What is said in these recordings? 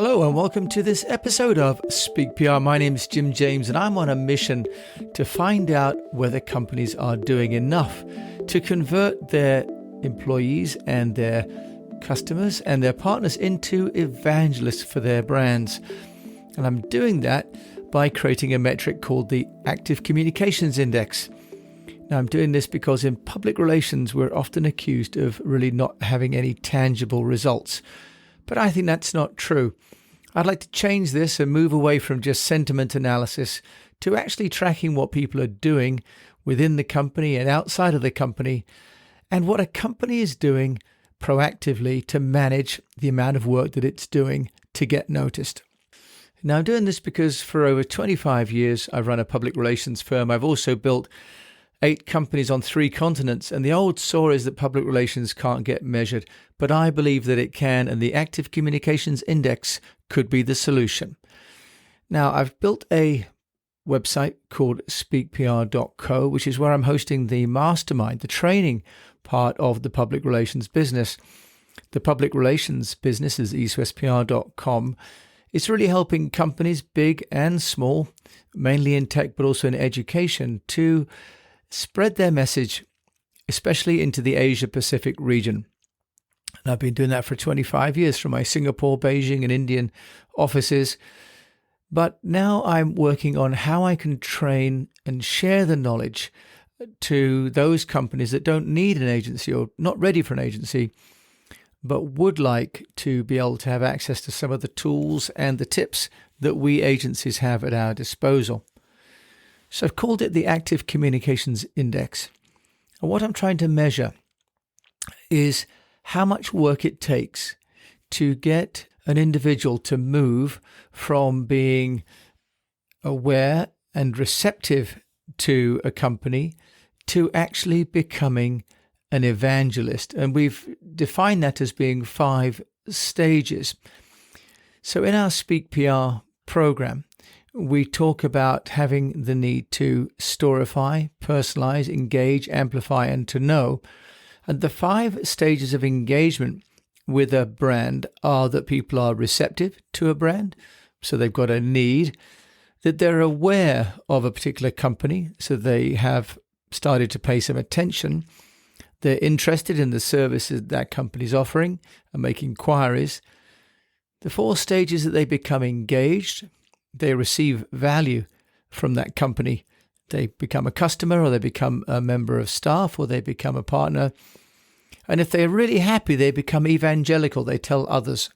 Hello and welcome to this episode of Speak PR. My name is Jim James and I'm on a mission to find out whether companies are doing enough to convert their employees and their customers and their partners into evangelists for their brands. And I'm doing that by creating a metric called the Active Communications Index. Now, I'm doing this because in public relations, we're often accused of really not having any tangible results. But I think that's not true. I'd like to change this and move away from just sentiment analysis to actually tracking what people are doing within the company and outside of the company, and what a company is doing proactively to manage the amount of work that it's doing to get noticed. Now, I'm doing this because for over 25 years, I've run a public relations firm. I've also built 8 companies on 3 continents, and the old saw is that public relations can't get measured, but I believe that it can, and the Active Communications Index could be the solution. Now, I've built a website called speakpr.co, which is where I'm hosting the mastermind, the training part of the public relations business. The public relations business is eastwestpr.com. It's really helping companies, big and small, mainly in tech, but also in education, to spread their message, especially into the Asia-Pacific region. And I've been doing that for 25 years from my Singapore, Beijing, and Indian offices. But now I'm working on how I can train and share the knowledge to those companies that don't need an agency or not ready for an agency, but would like to be able to have access to some of the tools and the tips that we agencies have at our disposal. So I've called it the Active Communications Index. And what I'm trying to measure is how much work it takes to get an individual to move from being aware and receptive to a company to actually becoming an evangelist. And we've defined that as being 5 stages. So in our Speak PR program, we talk about having the need to storify, personalize, engage, amplify, and to know. And the 5 stages of engagement with a brand are that people are receptive to a brand, so they've got a need, that they're aware of a particular company, so they have started to pay some attention, they're interested in the services that company's offering and make inquiries. The 4 stages that they become engaged, they receive value from that company. They become a customer, or they become a member of staff, or they become a partner. And if they're really happy, they become evangelical. They tell others.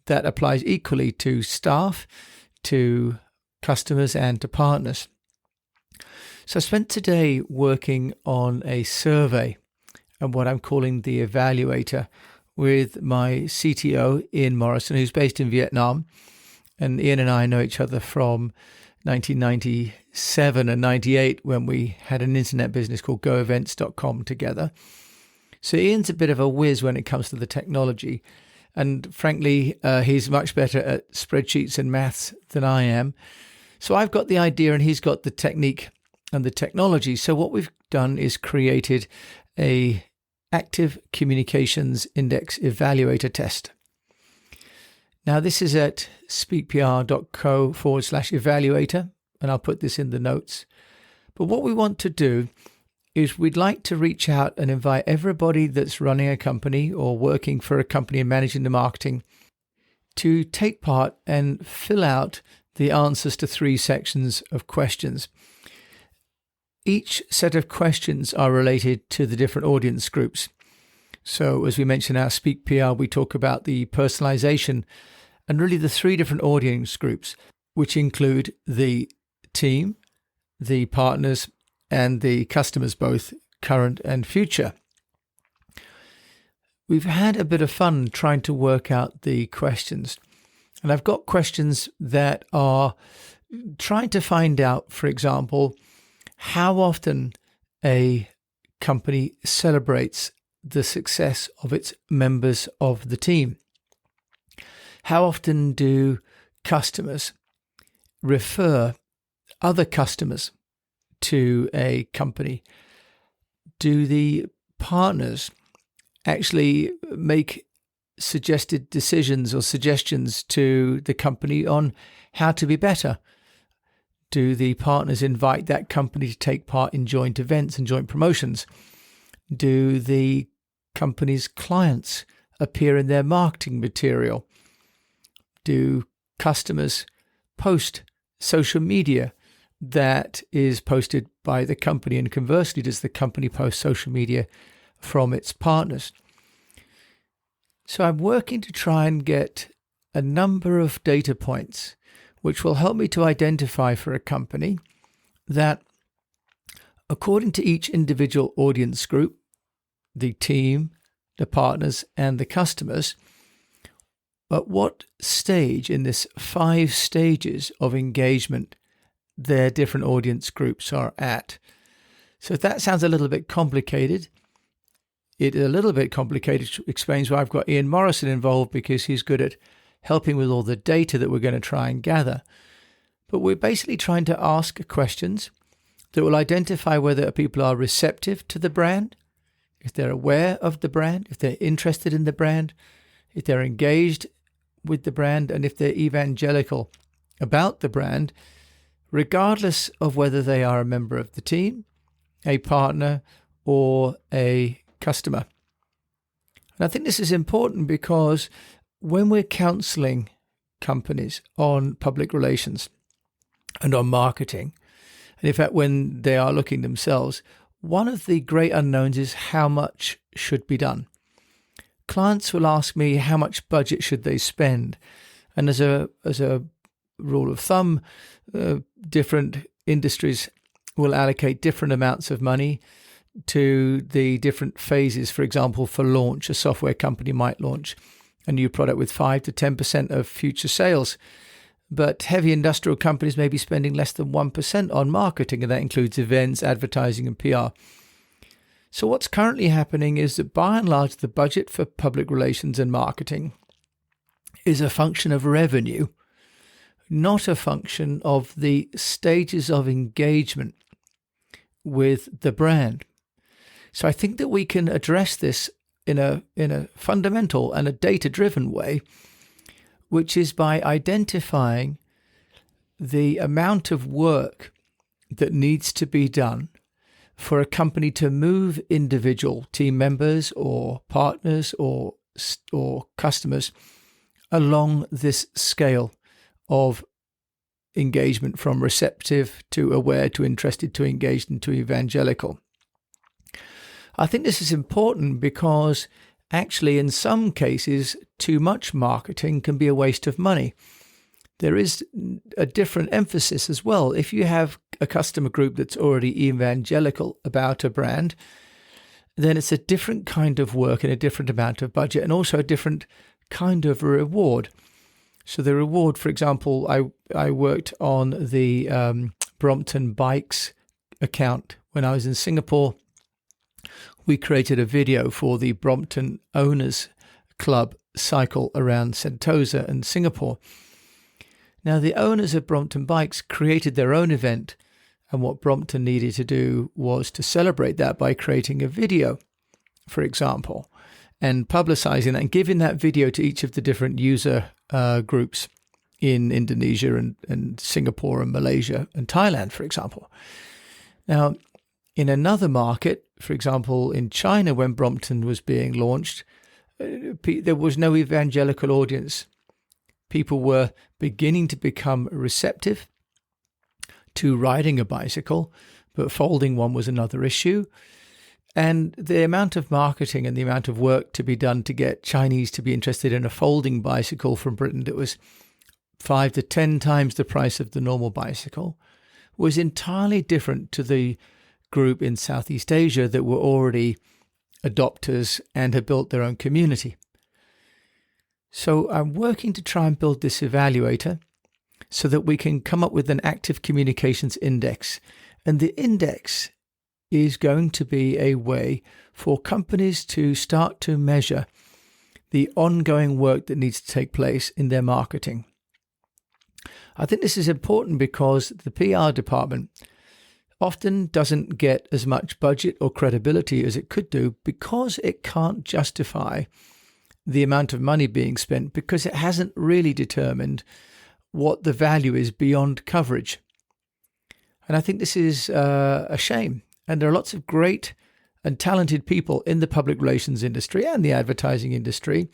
That applies equally to staff, to customers, and to partners. So I spent today working on a survey and what I'm calling the evaluator with my CTO, Ian Morrison, who's based in Vietnam. And Ian and I know each other from 1997 and 98 when we had an internet business called goevents.com together. So Ian's a bit of a whiz when it comes to the technology. And frankly, he's much better at spreadsheets and maths than I am. So I've got the idea and he's got the technique and the technology. So what we've done is created a Active Communications Index Evaluator test. Now, this is at speakpr.co/evaluator, and I'll put this in the notes. But what we want to do is we'd like to reach out and invite everybody that's running a company or working for a company and managing the marketing to take part and fill out the answers to 3 sections of questions. Each set of questions are related to the different audience groups. So as we mentioned in our Speak PR, we talk about the personalization and really the 3 different audience groups, which include the team, the partners, and the customers, both current and future. We've had a bit of fun trying to work out the questions. And I've got questions that are trying to find out, for example, how often a company celebrates the success of its members of the team. How often do customers refer other customers to a company? Do the partners actually make suggested decisions or suggestions to the company on how to be better? Do the partners invite that company to take part in joint events and joint promotions? Do the company's clients appear in their marketing material? Do customers post social media that is posted by the company? And conversely, does the company post social media from its partners? So I'm working to try and get a number of data points which will help me to identify for a company that, according to each individual audience group, the team, the partners, and the customers, at what stage in this 5 stages of engagement their different audience groups are at. So if that sounds a little bit complicated, it a little bit complicated explains why I've got Ian Morrison involved, because he's good at helping with all the data that we're going to try and gather. But we're basically trying to ask questions that will identify whether people are receptive to the brand, if they're aware of the brand, if they're interested in the brand, if they're engaged with the brand, and if they're evangelical about the brand, regardless of whether they are a member of the team, a partner, or a customer. And I think this is important because when we're counseling companies on public relations and on marketing, and in fact when they are looking themselves, one of the great unknowns is how much should be done. Clients will ask me how much budget should they spend, and as a rule of thumb, different industries will allocate different amounts of money to the different phases. For example, for launch, a software company might launch a new product with 5 to 10% of future sales. But heavy industrial companies may be spending less than 1% on marketing, and that includes events, advertising, and PR. So what's currently happening is that by and large, the budget for public relations and marketing is a function of revenue, not a function of the stages of engagement with the brand. So I think that we can address this in a fundamental and a data-driven way, which is by identifying the amount of work that needs to be done for a company to move individual team members or partners or customers along this scale of engagement, from receptive to aware to interested to engaged and to evangelical. I think this is important because actually in some cases too much marketing can be a waste of money. There is a different emphasis as well. If you have a customer group that's already evangelical about a brand, then it's a different kind of work and a different amount of budget, and also a different kind of reward. So the reward, for example, I worked on the Brompton Bikes account when I was in Singapore. We created a video for the Brompton Owners Club cycle around Sentosa and Singapore. Now, the owners of Brompton Bikes created their own event, and what Brompton needed to do was to celebrate that by creating a video, for example, and publicizing that and giving that video to each of the different user groups in Indonesia and Singapore and Malaysia and Thailand, for example. Now, in another market, for example, in China, when Brompton was being launched, there was no evangelical audience. People were beginning to become receptive to riding a bicycle, but folding one was another issue. And the amount of marketing and the amount of work to be done to get Chinese to be interested in a folding bicycle from Britain that was 5 to 10 times the price of the normal bicycle was entirely different to the group in Southeast Asia that were already adopters and had built their own community. So I'm working to try and build this evaluator so that we can come up with an active communications index. And the index is going to be a way for companies to start to measure the ongoing work that needs to take place in their marketing. I think this is important because the PR department often doesn't get as much budget or credibility as it could do because it can't justify the amount of money being spent because it hasn't really determined what the value is beyond coverage. And I think this is a shame. And there are lots of great and talented people in the public relations industry and the advertising industry,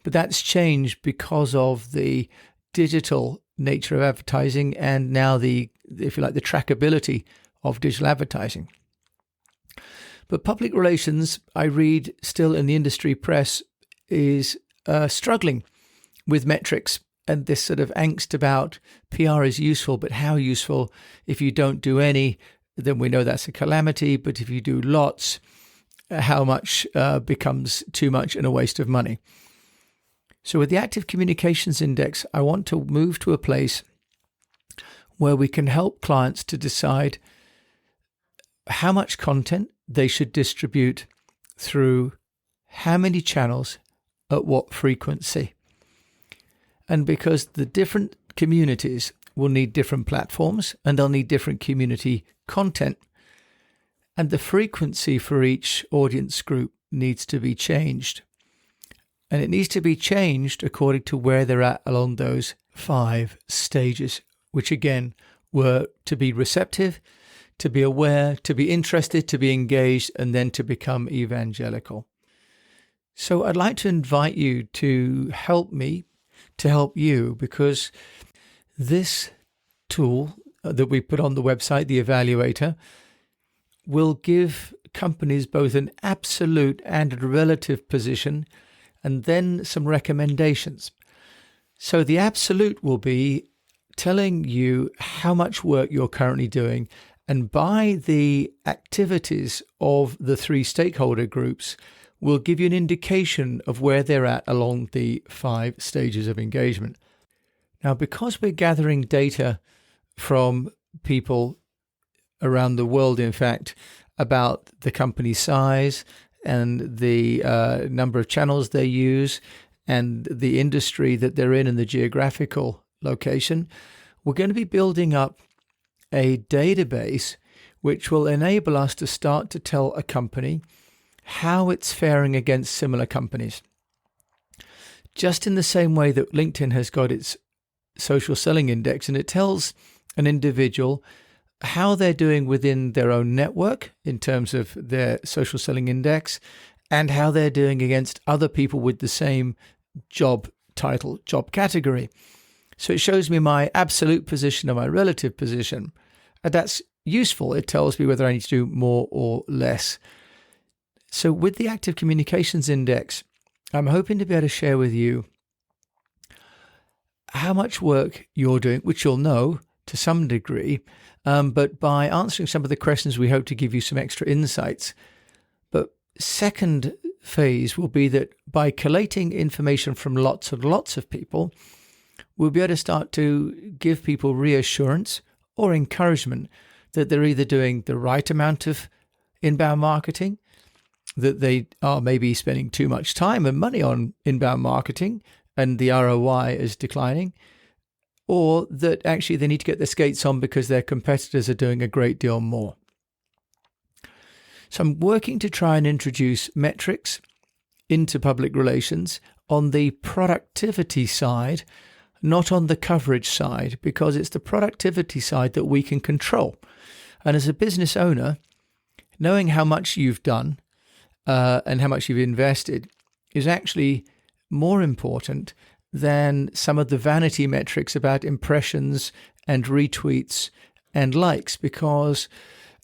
but that's changed because of the digital nature of advertising and now the trackability of digital advertising. But public relations, I read still in the industry press, is struggling with metrics and this sort of angst about PR is useful, but how useful? If you don't do any, then we know that's a calamity. But if you do lots, how much becomes too much and a waste of money? So with the Active Communications Index, I want to move to a place where we can help clients to decide how much content they should distribute through how many channels at what frequency. And because the different communities will need different platforms and they'll need different community content, and the frequency for each audience group needs to be changed. And it needs to be changed according to where they're at along those 5 stages, which again were to be receptive, to be aware, to be interested, to be engaged, and then to become evangelical. So I'd like to invite you to help me, to help you, because this tool that we put on the website, the evaluator, will give companies both an absolute and a relative position and then some recommendations. So the absolute will be telling you how much work you're currently doing, and by the activities of the 3 stakeholder groups will give you an indication of where they're at along the 5 stages of engagement. Now, because we're gathering data from people around the world, in fact, about the company size and the number of channels they use and the industry that they're in and the geographical location, we're going to be building up a database which will enable us to start to tell a company how it's faring against similar companies. Just in the same way that LinkedIn has got its social selling index, and it tells an individual how they're doing within their own network in terms of their social selling index and how they're doing against other people with the same job title, job category. So it shows me my absolute position and my relative position. And that's useful. It tells me whether I need to do more or less. So with the Active Communications Index, I'm hoping to be able to share with you how much work you're doing, which you'll know to some degree, but by answering some of the questions, we hope to give you some extra insights. But second phase will be that by collating information from lots and lots of people, we'll be able to start to give people reassurance or encouragement that they're either doing the right amount of inbound marketing, that they are maybe spending too much time and money on inbound marketing and the ROI is declining, or that actually they need to get their skates on because their competitors are doing a great deal more. So I'm working to try and introduce metrics into public relations on the productivity side, not on the coverage side, because it's the productivity side that we can control. And as a business owner, knowing how much you've done and how much you've invested is actually more important than some of the vanity metrics about impressions and retweets and likes, because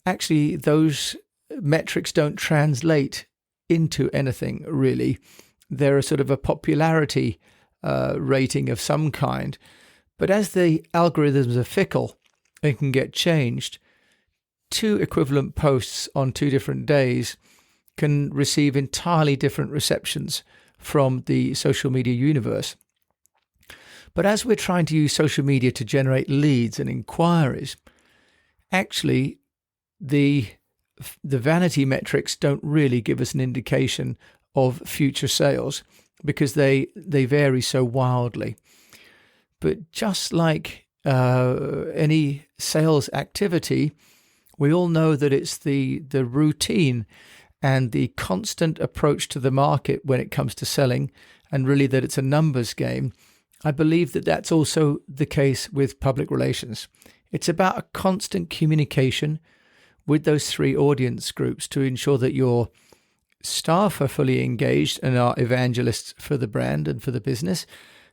actually those metrics don't translate into anything really. They're a sort of a popularity rating of some kind. But as the algorithms are fickle and can get changed, 2 equivalent posts on 2 different days can receive entirely different receptions from the social media universe. But as we're trying to use social media to generate leads and inquiries, actually the vanity metrics don't really give us an indication of future sales because they vary so wildly. But just like any sales activity, we all know that it's the routine and the constant approach to the market when it comes to selling, and really that it's a numbers game, I believe that that's also the case with public relations. It's about a constant communication with those three audience groups to ensure that your staff are fully engaged and are evangelists for the brand and for the business,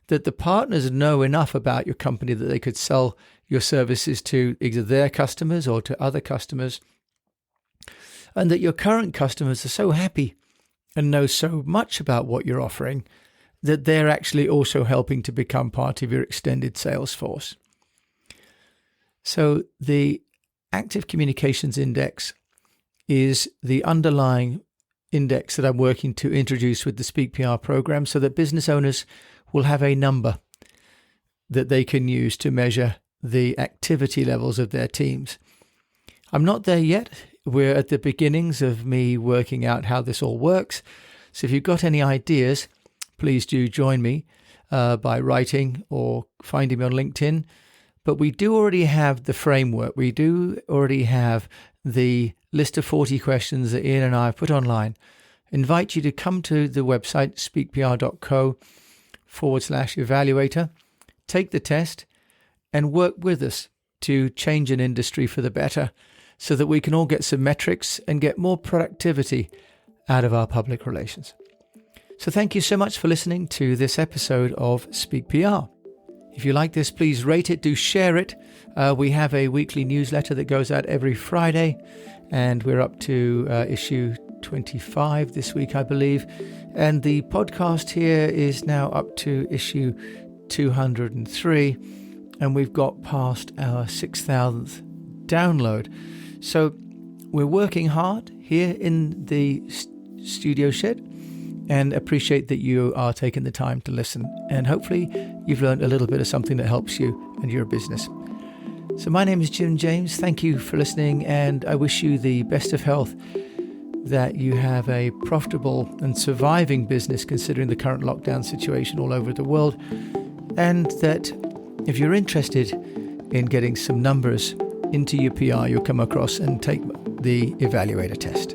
that the partners know enough about your company that they could sell your services to either their customers or to other customers, and that your current customers are so happy and know so much about what you're offering that they're actually also helping to become part of your extended sales force. So the Active Communications Index is the underlying index that I'm working to introduce with the Speak PR program so that business owners will have a number that they can use to measure the activity levels of their teams. I'm not there yet. We're at the beginnings of me working out how this all works. So if you've got any ideas, please do join me by writing or finding me on LinkedIn. But we do already have the framework. We do already have the list of 40 questions that Ian and I have put online. Invite you to come to the website, speakpr.co/evaluator, take the test, and work with us to change an industry for the better so that we can all get some metrics and get more productivity out of our public relations. So thank you so much for listening to this episode of Speak PR. If you like this, please rate it, do share it. We have a weekly newsletter that goes out every Friday, and we're up to issue 25 this week, I believe. And the podcast here is now up to issue 203, and we've got past our 6,000th download. So we're working hard here in the studio shed, and appreciate that you are taking the time to listen. And hopefully you've learned a little bit of something that helps you and your business. So my name is Jim James. Thank you for listening, and I wish you the best of health, that you have a profitable and surviving business considering the current lockdown situation all over the world, and that if you're interested in getting some numbers into your PR, you'll come across and take the evaluator test.